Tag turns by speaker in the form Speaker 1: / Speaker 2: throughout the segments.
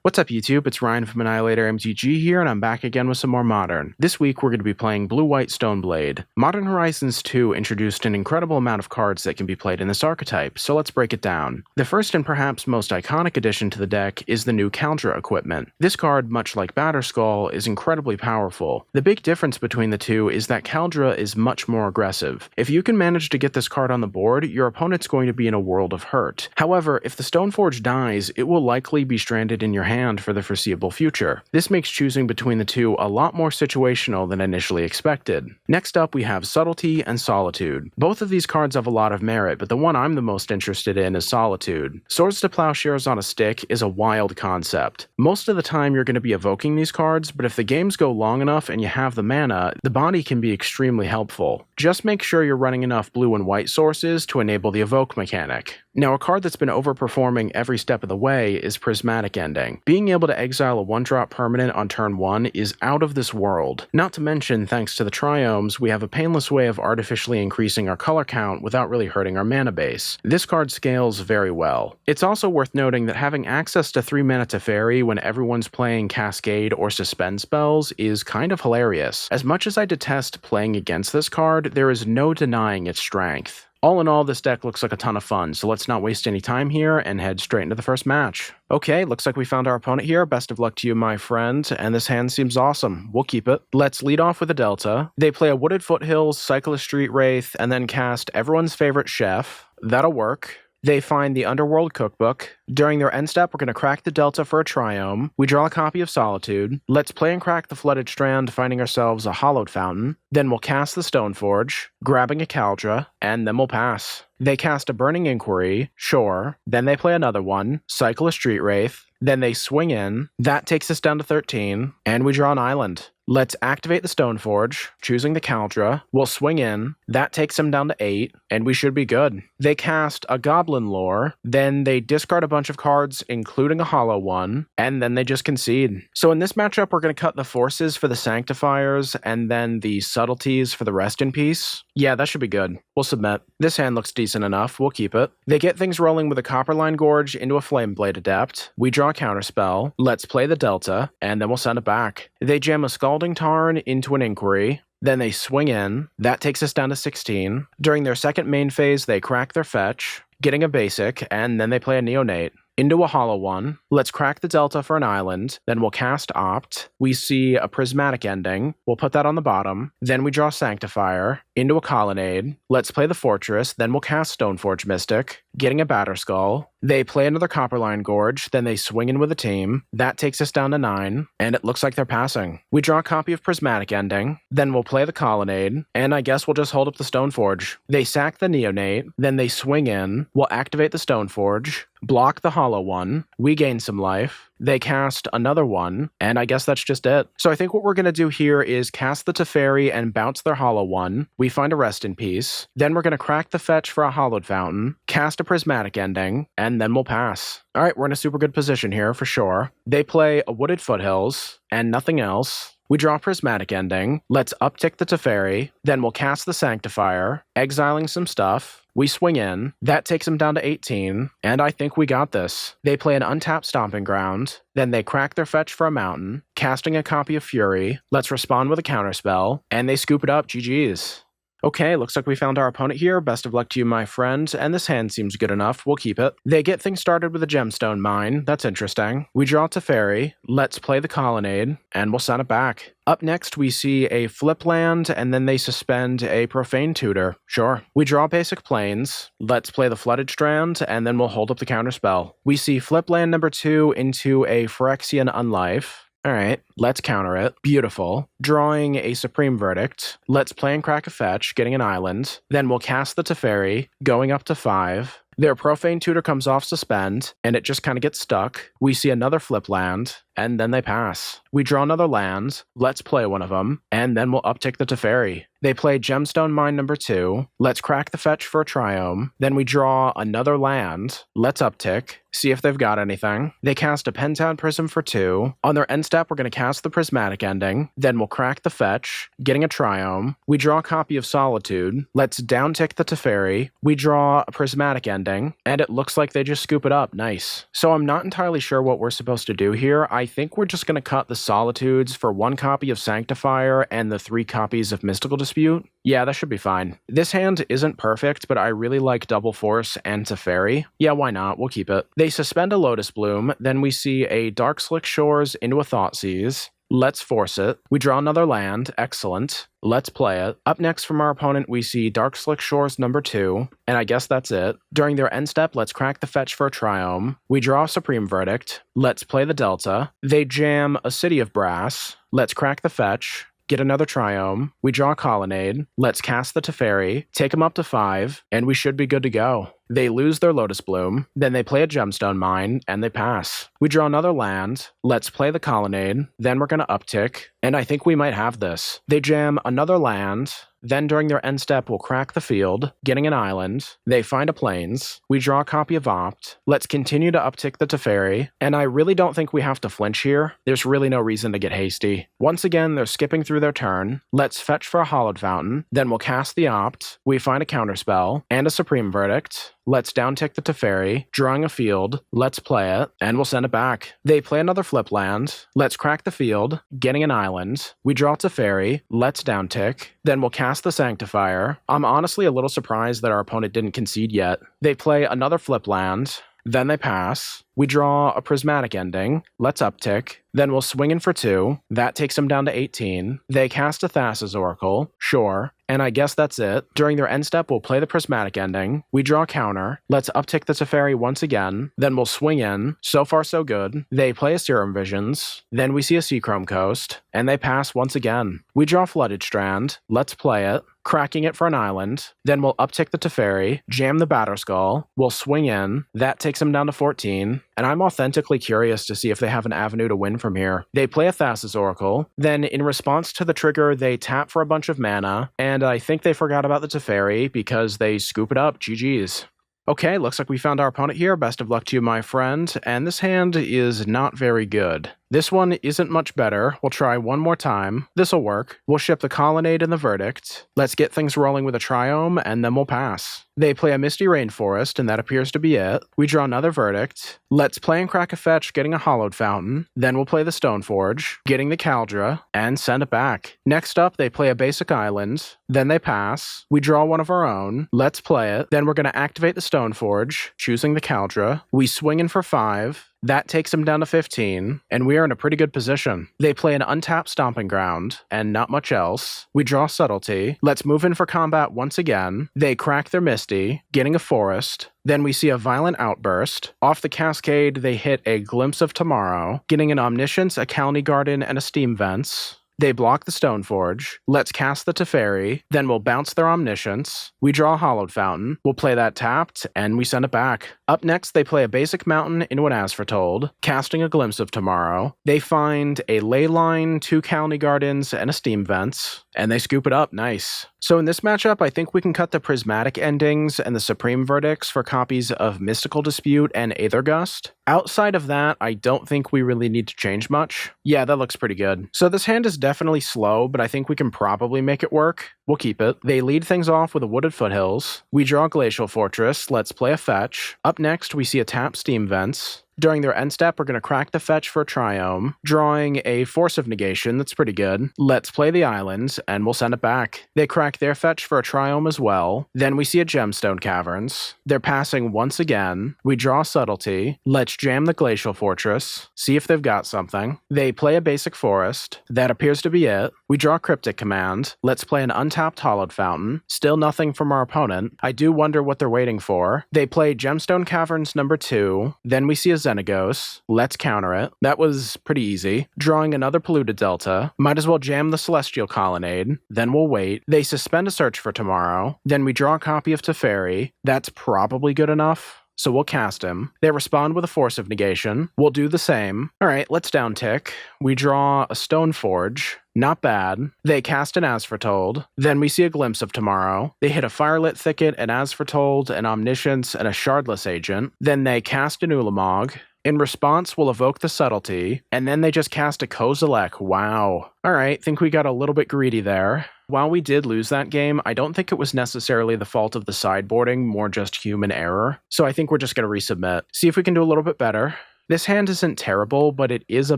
Speaker 1: What's up YouTube, it's Ryan from AnnihilatorMTG here, and I'm back again with some more Modern. This week we're going to be playing Blue-White Stoneblade. Modern Horizons 2 introduced an incredible amount of cards that can be played in this archetype, so let's break it down. The first and perhaps most iconic addition to the deck is the new Kaldra equipment. This card, much like Batterskull, is incredibly powerful. The big difference between the two is that Kaldra is much more aggressive. If you can manage to get this card on the board, your opponent's going to be in a world of hurt. However, if the Stoneforge dies, it will likely be stranded in your hand for the foreseeable future. This makes choosing between the two a lot more situational than initially expected. Next up we have Subtlety and Solitude. Both of these cards have a lot of merit, but the one I'm the most interested in is Solitude. Swords to Plowshares on a Stick is a wild concept. Most of the time you're going to be evoking these cards, but if the games go long enough and you have the mana, the body can be extremely helpful. Just make sure you're running enough blue and white sources to enable the evoke mechanic. Now, a card that's been overperforming every step of the way is Prismatic Ending. Being able to exile a 1-drop permanent on turn 1 is out of this world. Not to mention, thanks to the Triomes, we have a painless way of artificially increasing our color count without really hurting our mana base. This card scales very well. It's also worth noting that having access to 3-mana Teferi when everyone's playing Cascade or Suspend spells is kind of hilarious. As much as I detest playing against this card, there is no denying its strength. All in all, this deck looks like a ton of fun, so let's not waste any time here and head straight into the first match. Okay, looks like we found our opponent here. Best of luck to you, my friend, and this hand seems awesome. We'll keep it. Let's lead off with a Delta. They play a Wooded Foothills, cycle a Street Wraith, and then cast everyone's favorite chef. That'll work. They find the Underworld Cookbook. During their end step, we're going to crack the Delta for a Triome. We draw a copy of Solitude. Let's play and crack the Flooded Strand, finding ourselves a Hallowed Fountain. Then we'll cast the Stoneforge, grabbing a Kaldra, and then we'll pass. They cast a Burning Inquiry, sure. Then they play another one, cycle a Street Wraith. Then they swing in. That takes us down to 13, and we draw an island. Let's activate the Stoneforge, choosing the Kaldra. We'll swing in. That takes them down to 8, and we should be good. They cast a Goblin Lore, then they discard a bunch of cards, including a hollow one, and then they just concede. So in this matchup, we're going to cut the Forces for the Sanctifiers, and then the Subtleties for the Rest in Peace. Yeah, that should be good. We'll submit. This hand looks decent enough. We'll keep it. They get things rolling with a Copperline Gorge into a Flameblade Adept. We draw a Counterspell. Let's play the Delta, and then we'll send it back. They jam a Scalding Tarn into an Inquiry. Then they swing in. That takes us down to 16. During their second main phase, they crack their fetch, getting a basic, and then they play a Neonate. Into a hollow one. Let's crack the Delta for an island. Then we'll cast Opt. We see a Prismatic Ending. We'll put that on the bottom. Then we draw Sanctifier. Into a Colonnade. Let's play the Fortress. Then we'll cast Stoneforge Mystic, getting a Batterskull. They play another Copperline Gorge. Then they swing in with a team. That takes us down to 9. And it looks like they're passing. We draw a copy of Prismatic Ending. Then we'll play the Colonnade. And I guess we'll just hold up the Stoneforge. They sack the Neonate. Then they swing in. We'll activate the Stoneforge. Block the hollow one. We gain some life. They cast another one, and I guess that's just it. So I think what we're going to do here is cast the Teferi and bounce their hollow one. We find a Rest in Peace. Then we're going to crack the fetch for a Hallowed Fountain, cast a Prismatic Ending, and then we'll pass. Alright, we're in a super good position here, for sure. They play a Wooded Foothills, and nothing else. We draw Prismatic Ending. Let's uptick the Teferi. Then we'll cast the Sanctifier, exiling some stuff. We swing in. That takes them down to 18, and I think we got this. They play an untapped Stomping Ground. Then they crack their fetch for a mountain, casting a copy of Fury. Let's respond with a Counterspell, and they scoop it up. GG's. Okay, looks like we found our opponent here. Best of luck to you, my friend, and this hand seems good enough. We'll keep it. They get things started with a Gemstone Mine. That's interesting. We draw Teferi. Let's play the Colonnade, and we'll send it back. Up next, we see a flip land, and then they suspend a Profane Tutor. Sure. We draw basic planes. Let's play the Flooded Strand, and then we'll hold up the Counterspell. We see flip land number 2 into a Phyrexian Unlife. Alright, let's counter it. Beautiful. Drawing a Supreme Verdict. Let's play and crack a fetch, getting an island. Then we'll cast the Teferi, going up to 5. Their Profane Tutor comes off suspend, and it just kind of gets stuck. We see another flip land, and then they pass. We draw another land, let's play one of them, and then we'll uptick the Teferi. They play Gemstone Mine number 2. Let's crack the fetch for a Triome. Then we draw another land. Let's uptick. See if they've got anything. They cast a Pentad Prism for 2. On their end step, we're going to cast the Prismatic Ending. Then we'll crack the fetch, getting a Triome. We draw a copy of Solitude. Let's downtick the Teferi. We draw a Prismatic Ending, and it looks like they just scoop it up. Nice. So I'm not entirely sure what we're supposed to do here. I think we're just going to cut the Solitudes for 1 copy of Sanctifier and the 3 copies of Mystical Dispute. Yeah, that should be fine. This hand isn't perfect, but I really like Double Force and Teferi. Yeah, why not? We'll keep it. They suspend a Lotus Bloom, then we see a Dark Slick Shores into a Thoughtseize. Let's force it. We draw another land. Excellent. Let's play it. Up next from our opponent, we see Dark Slick Shores number 2, and I guess that's it. During their end step, let's crack the fetch for a Triome. We draw a Supreme Verdict. Let's play the Delta. They jam a City of Brass. Let's crack the fetch. Get another Triome. We draw a Colonnade. Let's cast the Teferi, take them up to 5, and we should be good to go. They lose their Lotus Bloom, then they play a Gemstone Mine, and they pass. We draw another land. Let's play the Colonnade, then we're going to uptick, and I think we might have this. They jam another land. Then during their end step, we'll crack the field, getting an island. They find a plains. We draw a copy of Opt. Let's continue to uptick the Teferi, and I really don't think we have to flinch here. There's really no reason to get hasty. Once again, they're skipping through their turn. Let's fetch for a Hallowed Fountain. Then we'll cast the Opt. We find a Counterspell and a Supreme Verdict. Let's downtick the Teferi, drawing a field. Let's play it, and we'll send it back. They play another flip land. Let's crack the field, getting an island. We draw Teferi. Let's downtick. Then we'll cast the Sanctifier. I'm honestly a little surprised that our opponent didn't concede yet. They play another flip land. Then they pass. We draw a Prismatic Ending. Let's uptick. Then we'll swing in for 2. That takes them down to 18. They cast a Thassa's Oracle. Sure. And I guess that's it. During their end step, we'll play the Prismatic Ending. We draw a counter. Let's uptick the Teferi once again. Then we'll swing in. So far, so good. They play a Serum Visions. Then we see a Seachrome Coast. And they pass once again. We draw Flooded Strand. Let's play it. Cracking it for an island. Then we'll uptick the Teferi, jam the Batterskull. We'll swing in. That takes them down to 14. And I'm authentically curious to see if they have an avenue to win from here. They play a Thassa's Oracle. Then in response to the trigger, they tap for a bunch of mana. And I think they forgot about the Teferi because they scoop it up. GG's. Okay, looks like we found our opponent here. Best of luck to you, my friend. And this hand is not very good. This one isn't much better. We'll try one more time. This'll work. We'll ship the Colonnade and the Verdict. Let's get things rolling with a Triome, and then we'll pass. They play a Misty Rainforest, and that appears to be it. We draw another Verdict. Let's play and crack a fetch, getting a Hallowed Fountain. Then we'll play the Stoneforge, getting the Kaldra, and send it back. Next up, they play a basic island. Then they pass. We draw one of our own. Let's play it. Then we're going to activate the Stoneforge, choosing the Kaldra. We swing in for 5. That takes them down to 15, and we are in a pretty good position. They play an untapped Stomping Ground, and not much else. We draw Subtlety. Let's move in for combat once again. They crack their Misty, getting a Forest. Then we see a Violent Outburst. Off the Cascade, they hit a Glimpse of Tomorrow, getting an Omniscience, a Colony Garden, and a Steam Vents. They block the Stoneforge. Let's cast the Teferi. Then we'll bounce their Omniscience. We draw a Hallowed Fountain. We'll play that tapped, and we send it back. Up next, they play a basic mountain into an As Foretold, casting a Glimpse of Tomorrow. They find a Leyline, 2 Colony Gardens, and a Steam Vents, and they scoop it up. Nice. So in this matchup, I think we can cut the Prismatic Endings and the Supreme Verdicts for copies of Mystical Dispute and Aether Gust. Outside of that, I don't think we really need to change much. Yeah, that looks pretty good. So this hand is definitely slow, but I think we can probably make it work. We'll keep it. They lead things off with a Wooded Foothills. We draw Glacial Fortress. Let's play a fetch. Up next, we see a tap Steam Vents. During their end step, we're going to crack the fetch for a Triome, drawing a Force of Negation that's pretty good. Let's play the islands, and we'll send it back. They crack their fetch for a Triome as well. Then we see a Gemstone Caverns. They're passing once again. We draw Subtlety. Let's jam the Glacial Fortress, see if they've got something. They play a basic Forest. That appears to be it. We draw Cryptic Command. Let's play an untapped Hallowed Fountain. Still nothing from our opponent. I do wonder what they're waiting for. They play Gemstone Caverns number 2. Then we see a Xenagos. Let's counter it. That was pretty easy. Drawing another Polluted Delta. Might as well jam the Celestial Colonnade. Then we'll wait. They suspend a Search for Tomorrow. Then we draw a copy of Teferi. That's probably good enough. so we'll cast him. They respond with a Force of Negation. We'll do the same. Alright, let's downtick. We draw a Stoneforge. Not bad. They cast an As Foretold. Then we see a Glimpse of Tomorrow. They hit a Firelit Thicket, an As Foretold, an Omniscience, and a Shardless Agent. Then they cast an Ulamog. In response, we'll evoke the Subtlety, and then they just cast a Kozilek. Wow. Alright, think we got a little bit greedy there. While we did lose that game, I don't think it was necessarily the fault of the sideboarding, more just human error. So I think we're just going to resubmit. See if we can do a little bit better. This hand isn't terrible, but it is a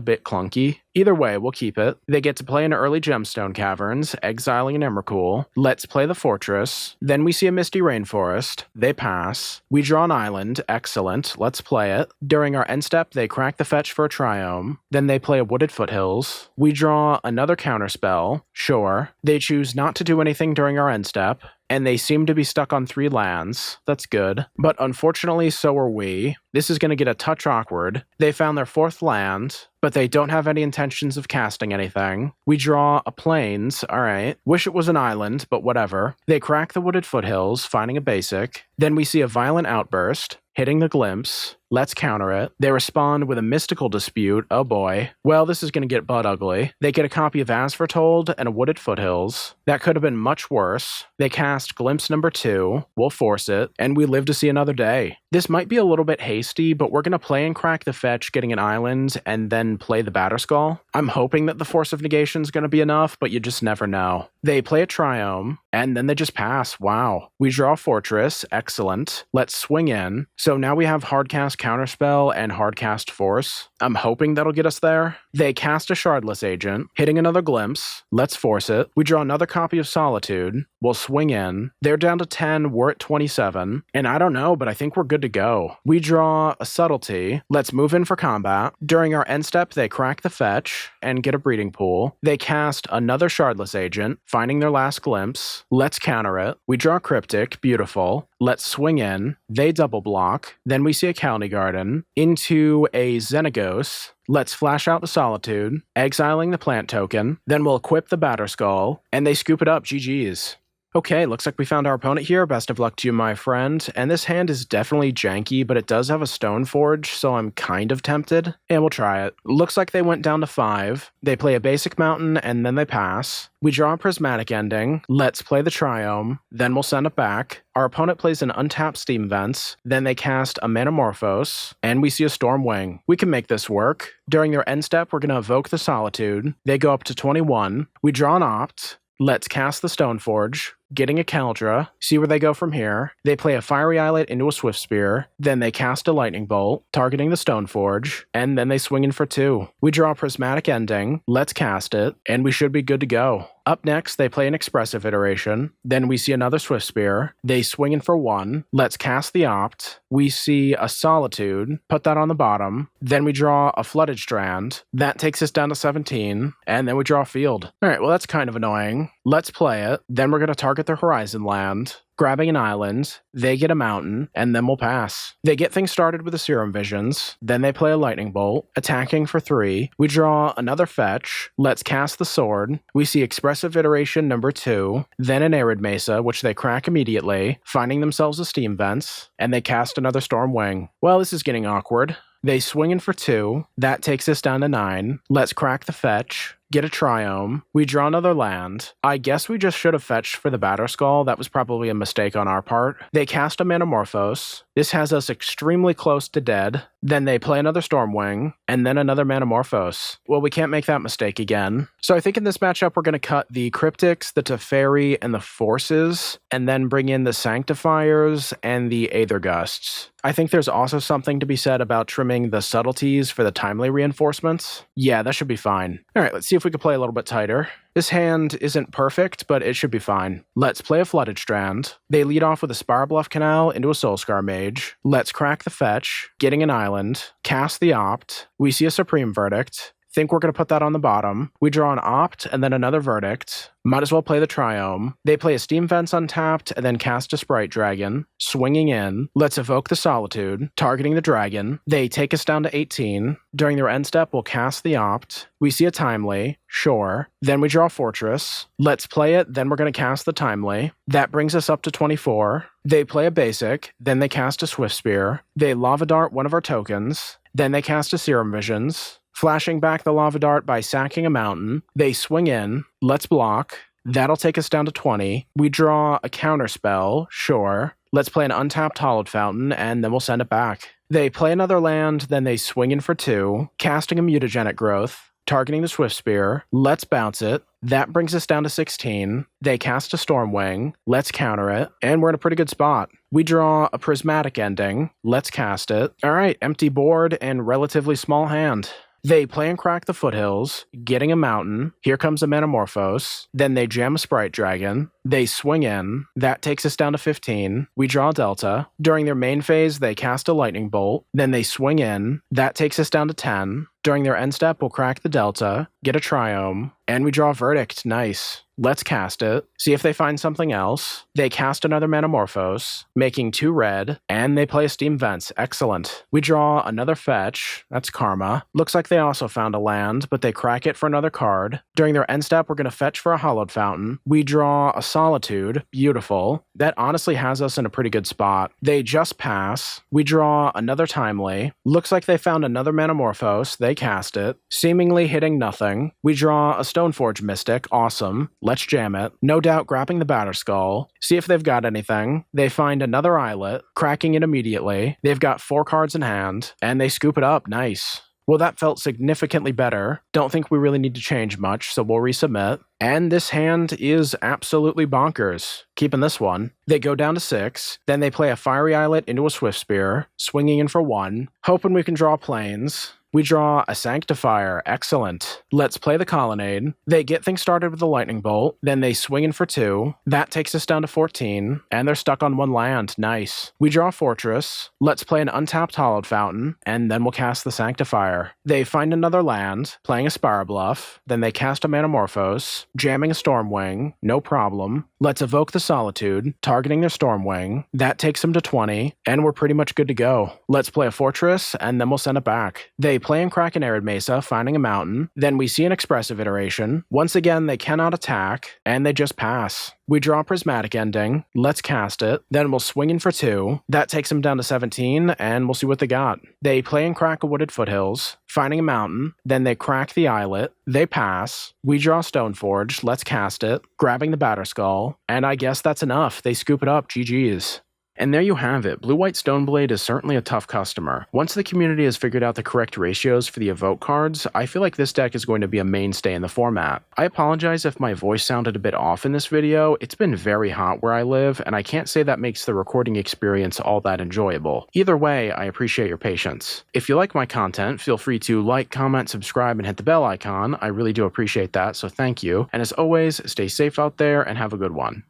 Speaker 1: bit clunky. Either way, we'll keep it. They get to play an early Gemstone Caverns, exiling an Emrakul. Let's play the Fortress. Then we see a Misty Rainforest. They pass. We draw an island. Excellent. Let's play it. During our end step, they crack the fetch for a Triome. Then they play a Wooded Foothills. We draw another Counterspell. Sure. They choose not to do anything during our end step. And they seem to be stuck on 3 lands. That's good. But unfortunately, so are we. This is going to get a touch awkward. They found their 4th land, but they don't have any intentions of casting anything. We draw a Plains. Alright. Wish it was an island, but whatever. They crack the Wooded Foothills, finding a basic. Then we see a Violent Outburst, hitting the Glimpse. Let's counter it. They respond with a Mystical Dispute. Oh boy. Well, this is going to get butt ugly. They get a copy of As Foretold and a Wooded Foothills. That could have been much worse. They cast Glimpse number 2. We'll force it, and we live to see another day. This might be a little bit hasty, but we're going to play and crack the fetch, getting an island, and then play the Batterskull. I'm hoping that the Force of Negation is going to be enough, but you just never know. They play a Triome, and then they just pass. Wow. We draw a Fortress. Excellent. Let's swing in. So now we have Hardcast Counterspell and Hardcast Force. I'm hoping that'll get us there. They cast a Shardless Agent, hitting another Glimpse. Let's force it. We draw another copy of Solitude. We'll swing in. They're down to 10, we're at 27. And I don't know, but I think we're good to go. We draw a Subtlety. Let's move in for combat. During our end step, they crack the fetch and get a Breeding Pool. They cast another Shardless Agent, finding their last Glimpse. Let's counter it. We draw Cryptic. Beautiful. Let's swing in. They double block. Then we see a Colony Garden into a Xenagos. Let's flash out the Solitude, exiling the plant token. Then we'll equip the Batterskull, and they scoop it up. GG's. Okay, looks like we found our opponent here. Best of luck to you, my friend. And this hand is definitely janky, but it does have a Stoneforge, so I'm kind of tempted. And we'll try it. Looks like they went down to 5. They play a basic mountain, and then they pass. We draw a Prismatic Ending. Let's play the Triome. Then we'll send it back. Our opponent plays an untapped Steam Vents. Then they cast a Manamorphose, and we see a Stormwing. We can make this work. During their end step, we're going to evoke the Solitude. They go up to 21. We draw an Opt. Let's cast the Stoneforge, getting a Kaldra, see where they go from here. They play a Fiery Islet into a Swift Spear, then they cast a Lightning Bolt, targeting the Stoneforge, and then they swing in for 2. We draw a Prismatic Ending, let's cast it, and we should be good to go. Up next, they play an Expressive Iteration, then we see another Swift Spear, they swing in for 1, let's cast the Opt, we see a Solitude, put that on the bottom, then we draw a Flooded Strand, that takes us down to 17, and then we draw a Field. Alright, well that's kind of annoying. Let's play it, then we're going to target their Horizon land, grabbing an island, they get a mountain, and then we'll pass. They get things started with the Serum Visions, then they play a Lightning Bolt, attacking for 3. We draw another fetch, let's cast the Sword, we see Expressive Iteration number 2, then an Arid Mesa, which they crack immediately, finding themselves a Steam Vents, and they cast another Stormwing. Well, this is getting awkward. They swing in for 2, that takes us down to 9, let's crack the fetch, get a Triome, we draw another land. I guess we just should have fetched for the Batterskull, that was probably a mistake on our part. They cast a Manamorphose, this has us extremely close to dead, then they play another Stormwing, and then another Manamorphose. Well, we can't make that mistake again. So I think in this matchup we're going to cut the Cryptics, the Teferi, and the Forces, and then bring in the Sanctifiers and the Aether Gusts. I think there's also something to be said about trimming the Subtleties for the timely reinforcements. Yeah, that should be fine. Alright, let's see if we can play a little bit tighter. This hand isn't perfect, but it should be fine. Let's play a Flooded Strand. They lead off with a Spirabluff Canal into a Soulscar Mage. Let's crack the fetch, getting an island, cast the Opt, we see a Supreme Verdict, Think we're going to put that on the bottom. We draw an Opt and then another Verdict. Might as well play the Triome. They play a Steam Fence untapped and then cast a Sprite Dragon. Swinging in. Let's evoke the Solitude, targeting the dragon. They take us down to 18. During their end step, we'll cast the Opt. We see a Timely. Sure. Then we draw Fortress. Let's play it, then we're going to cast the Timely. That brings us up to 24. They play a Basic, then they cast a Swift Spear. They Lava Dart one of our tokens. Then they cast a Serum Visions. Flashing back the Lava Dart by sacking a mountain. They swing in. Let's block. That'll take us down to 20. We draw a Counterspell. Sure. Let's play an untapped Hallowed Fountain, and then we'll send it back. They play another land, then they swing in for 2, casting a Mutagenic Growth, targeting the Swift Spear. Let's bounce it. That brings us down to 16. They cast a Stormwing. Let's counter it, and we're in a pretty good spot. We draw a Prismatic Ending. Let's cast it. Alright, empty board and relatively small hand. They play and crack the Foothills, getting a mountain. Here comes a Manamorphose. Then they jam a Sprite Dragon. They swing in. That takes us down to 15. We draw Delta. During their main phase, they cast a Lightning Bolt. Then they swing in. That takes us down to 10. During their end step, we'll crack the Delta, get a Triome, and we draw Verdict. Nice. Let's cast it. See if they find something else. They cast another Manamorphose, making 2 red, and they play a Steam Vents. Excellent. We draw another Fetch. That's Karma. Looks like they also found a land, but they crack it for another card. During their end step, we're going to fetch for a Hallowed Fountain. We draw a Solitude. Beautiful. That honestly has us in a pretty good spot. They just pass. We draw another Timely. Looks like they found another Manamorphose. They cast it, seemingly hitting nothing. We draw a Stoneforge Mystic. Awesome. Let's jam it. No doubt grabbing the Batterskull. See if they've got anything. They find another Islet, cracking it immediately. They've got 4 cards in hand, and they scoop it up. Nice. Well, that felt significantly better. Don't think we really need to change much, so we'll resubmit. And this hand is absolutely bonkers. Keeping this one. They go down to 6, then they play a Fiery Islet into a Swift Spear, swinging in for 1, hoping we can draw planes. We draw a Sanctifier. Excellent. Let's play the Colonnade. They get things started with the Lightning Bolt, then they swing in for 2. That takes us down to 14, and they're stuck on 1 land. Nice. We draw Fortress. Let's play an untapped Hallowed Fountain, and then we'll cast the Sanctifier. They find another land, playing a Spirabluff, then they cast a Manamorphose, jamming a Stormwing. No problem. Let's evoke the Solitude, targeting their Stormwing. That takes them to 20, and we're pretty much good to go. Let's play a Fortress, and then we'll send it back. They play and crack an Arid Mesa, finding a mountain. Then we see an Expressive Iteration. Once again, they cannot attack, and they just pass. We draw Prismatic Ending. Let's cast it. Then we'll swing in for 2. That takes them down to 17, and we'll see what they got. They play and crack a Wooded Foothills, finding a mountain. Then they crack the Islet. They pass. We draw Stoneforge. Let's cast it, grabbing the Batterskull. And I guess that's enough. They scoop it up. GG's. And there you have it. Blue-White Stoneblade is certainly a tough customer. Once the community has figured out the correct ratios for the evoke cards, I feel like this deck is going to be a mainstay in the format. I apologize if my voice sounded a bit off in this video. It's been very hot where I live, and I can't say that makes the recording experience all that enjoyable. Either way, I appreciate your patience. If you like my content, feel free to like, comment, subscribe, and hit the bell icon. I really do appreciate that, so thank you. And as always, stay safe out there and have a good one.